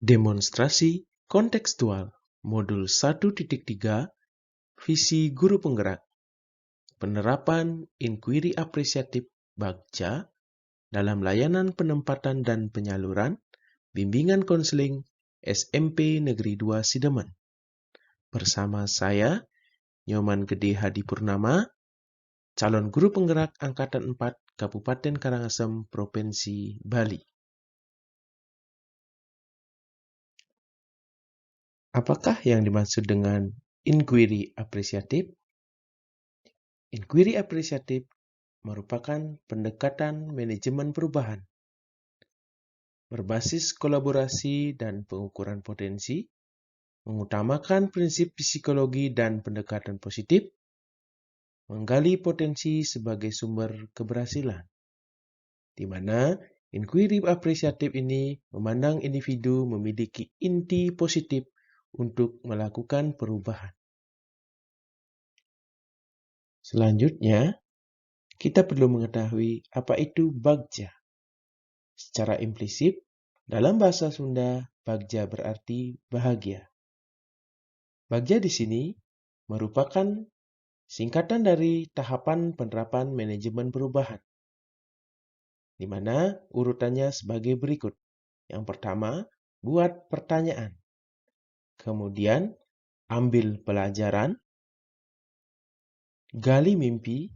Demonstrasi kontekstual Modul 1.3 Visi Guru Penggerak Penerapan Inquiry Apresiatif Bagja dalam layanan penempatan dan penyaluran bimbingan konseling SMP Negeri 2 Sidemen. Bersama saya, Nyoman Gede Hadi Purnama, calon guru penggerak Angkatan 4 Kabupaten Karangasem, Provinsi Bali. Apakah yang dimaksud dengan inquiry apresiatif? Inquiry apresiatif merupakan pendekatan manajemen perubahan berbasis kolaborasi dan pengukuran potensi, mengutamakan prinsip psikologi dan pendekatan positif, menggali potensi sebagai sumber keberhasilan, di mana inquiry apresiatif ini memandang individu memiliki inti positif untuk melakukan perubahan. Selanjutnya, kita perlu mengetahui apa itu bagja. Secara implisit, dalam bahasa Sunda, bagja berarti bahagia. Bagja di sini merupakan singkatan dari tahapan penerapan manajemen perubahan, di mana urutannya sebagai berikut. Yang pertama, buat pertanyaan. Kemudian, ambil pelajaran, gali mimpi,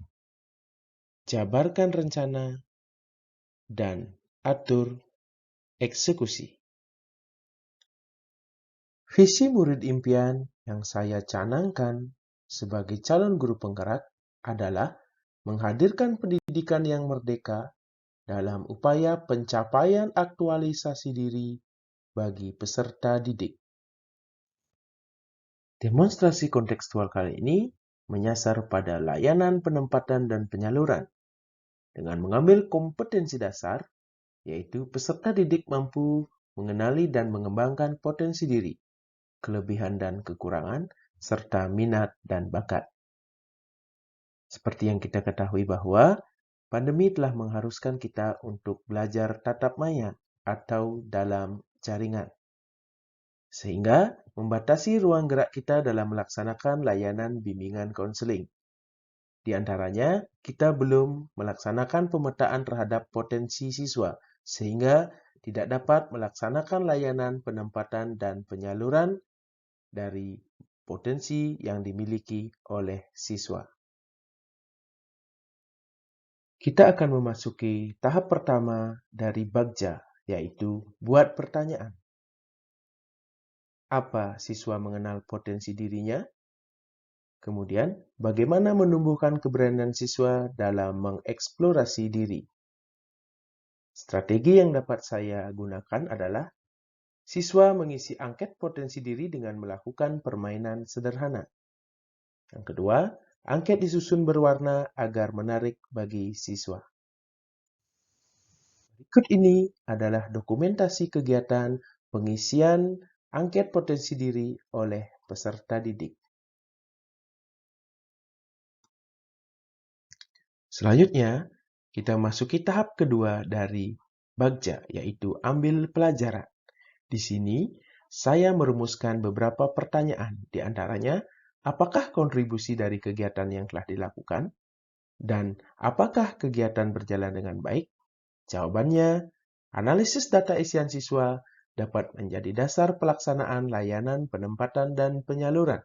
jabarkan rencana, dan atur eksekusi. Visi murid impian yang saya canangkan sebagai calon guru penggerak adalah menghadirkan pendidikan yang merdeka dalam upaya pencapaian aktualisasi diri bagi peserta didik. Demonstrasi kontekstual kali ini menyasar pada layanan penempatan dan penyaluran dengan mengambil kompetensi dasar, yaitu peserta didik mampu mengenali dan mengembangkan potensi diri, kelebihan dan kekurangan, serta minat dan bakat. Seperti yang kita ketahui bahwa pandemi telah mengharuskan kita untuk belajar tatap maya atau dalam jaringan, sehingga membatasi ruang gerak kita dalam melaksanakan layanan bimbingan konseling. Di antaranya, kita belum melaksanakan pemetaan terhadap potensi siswa, sehingga tidak dapat melaksanakan layanan penempatan dan penyaluran dari potensi yang dimiliki oleh siswa. Kita akan memasuki tahap pertama dari bagja, yaitu buat pertanyaan. Apa siswa mengenal potensi dirinya? Kemudian, bagaimana menumbuhkan keberanian siswa dalam mengeksplorasi diri? Strategi yang dapat saya gunakan adalah siswa mengisi angket potensi diri dengan melakukan permainan sederhana. Yang kedua, angket disusun berwarna agar menarik bagi siswa. Berikut ini adalah dokumentasi kegiatan pengisian angket potensi diri oleh peserta didik. Selanjutnya, kita masuki tahap kedua dari bagja, yaitu ambil pelajaran. Di sini, saya merumuskan beberapa pertanyaan, di antaranya, apakah kontribusi dari kegiatan yang telah dilakukan? Dan apakah kegiatan berjalan dengan baik? Jawabannya, analisis data isian siswa dapat menjadi dasar pelaksanaan layanan penempatan dan penyaluran.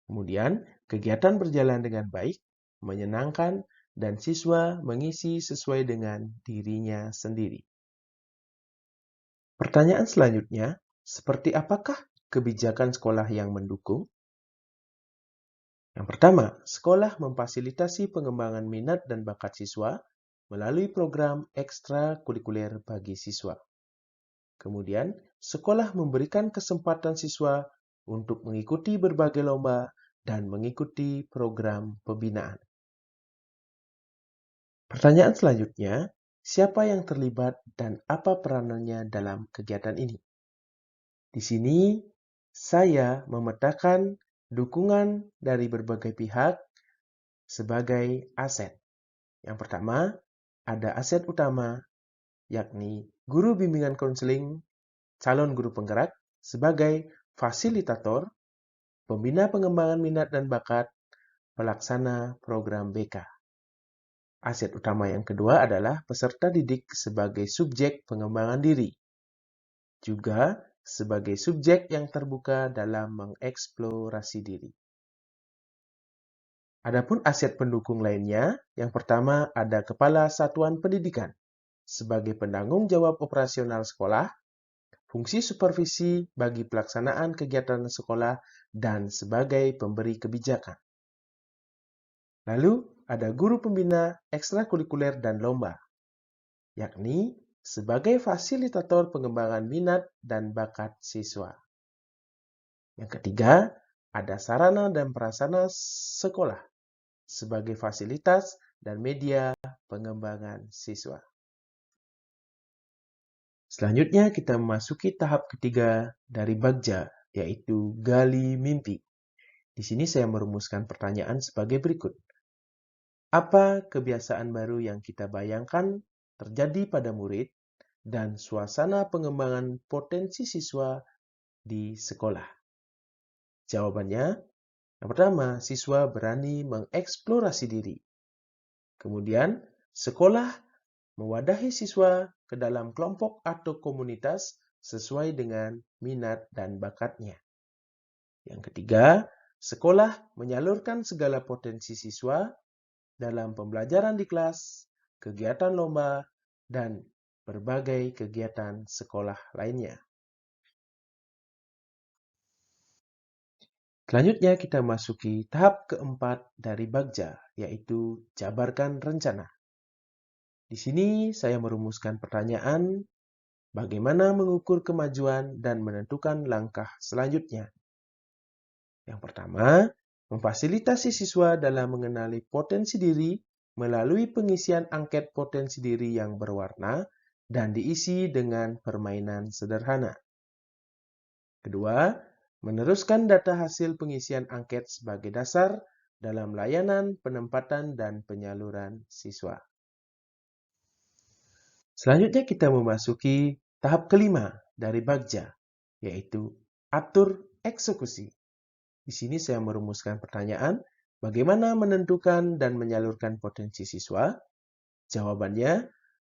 Kemudian, kegiatan berjalan dengan baik, menyenangkan, dan siswa mengisi sesuai dengan dirinya sendiri. Pertanyaan selanjutnya, seperti apakah kebijakan sekolah yang mendukung? Yang pertama, sekolah memfasilitasi pengembangan minat dan bakat siswa melalui program ekstrakurikuler bagi siswa. Kemudian, sekolah memberikan kesempatan siswa untuk mengikuti berbagai lomba dan mengikuti program pembinaan. Pertanyaan selanjutnya, siapa yang terlibat dan apa peranannya dalam kegiatan ini? Di sini, saya memetakan dukungan dari berbagai pihak sebagai aset. Yang pertama, ada aset utama, yakni guru bimbingan konseling calon guru penggerak sebagai fasilitator, pembina pengembangan minat dan bakat, pelaksana program BK. Aset utama yang kedua adalah peserta didik sebagai subjek pengembangan diri, juga sebagai subjek yang terbuka dalam mengeksplorasi diri. Adapun aset pendukung lainnya, yang pertama ada Kepala Satuan Pendidikan sebagai penanggung jawab operasional sekolah, fungsi supervisi bagi pelaksanaan kegiatan sekolah, dan sebagai pemberi kebijakan. Lalu ada guru pembina ekstrakurikuler dan lomba, yakni sebagai fasilitator pengembangan minat dan bakat siswa. Yang ketiga, ada sarana dan prasarana sekolah sebagai fasilitas dan media pengembangan siswa. Selanjutnya kita memasuki tahap ketiga dari Bagja, yaitu gali mimpi. Di sini saya merumuskan pertanyaan sebagai berikut. Apa kebiasaan baru yang kita bayangkan terjadi pada murid dan suasana pengembangan potensi siswa di sekolah? Jawabannya, yang pertama, siswa berani mengeksplorasi diri. Kemudian, sekolah mewadahi siswa ke dalam kelompok atau komunitas sesuai dengan minat dan bakatnya. Yang ketiga, sekolah menyalurkan segala potensi siswa dalam pembelajaran di kelas, kegiatan lomba, dan berbagai kegiatan sekolah lainnya. Selanjutnya kita masuki tahap keempat dari Bagja, yaitu jabarkan rencana. Di sini saya merumuskan pertanyaan, bagaimana mengukur kemajuan dan menentukan langkah selanjutnya. Yang pertama, memfasilitasi siswa dalam mengenali potensi diri melalui pengisian angket potensi diri yang berwarna dan diisi dengan permainan sederhana. Kedua, meneruskan data hasil pengisian angket sebagai dasar dalam layanan penempatan dan penyaluran siswa. Selanjutnya kita memasuki tahap kelima dari Bagja, yaitu atur eksekusi. Di sini saya merumuskan pertanyaan, bagaimana menentukan dan menyalurkan potensi siswa? Jawabannya,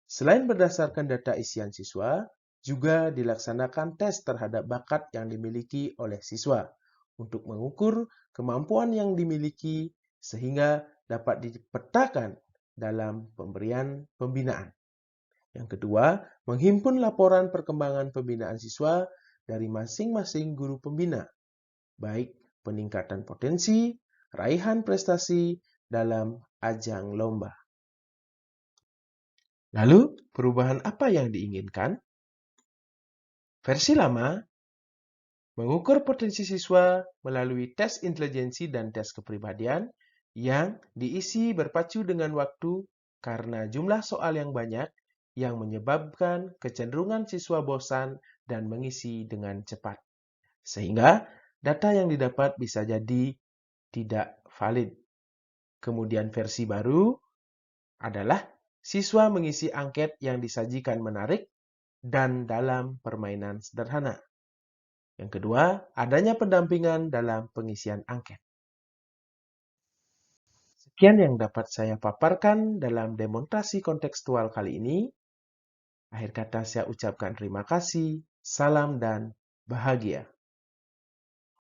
selain berdasarkan data isian siswa, juga dilaksanakan tes terhadap bakat yang dimiliki oleh siswa untuk mengukur kemampuan yang dimiliki sehingga dapat dipetakan dalam pemberian pembinaan. Yang kedua, menghimpun laporan perkembangan pembinaan siswa dari masing-masing guru pembina, baik peningkatan potensi, raihan prestasi dalam ajang lomba. Lalu, perubahan apa yang diinginkan? Versi lama mengukur potensi siswa melalui tes intelijensi dan tes kepribadian yang diisi berpacu dengan waktu karena jumlah soal yang banyak yang menyebabkan kecenderungan siswa bosan dan mengisi dengan cepat. Sehingga data yang didapat bisa jadi tidak valid. Kemudian versi baru adalah siswa mengisi angket yang disajikan menarik dan dalam permainan sederhana. Yang kedua, adanya pendampingan dalam pengisian angket. Sekian yang dapat saya paparkan dalam demonstrasi kontekstual kali ini. Akhir kata saya ucapkan terima kasih, salam dan bahagia.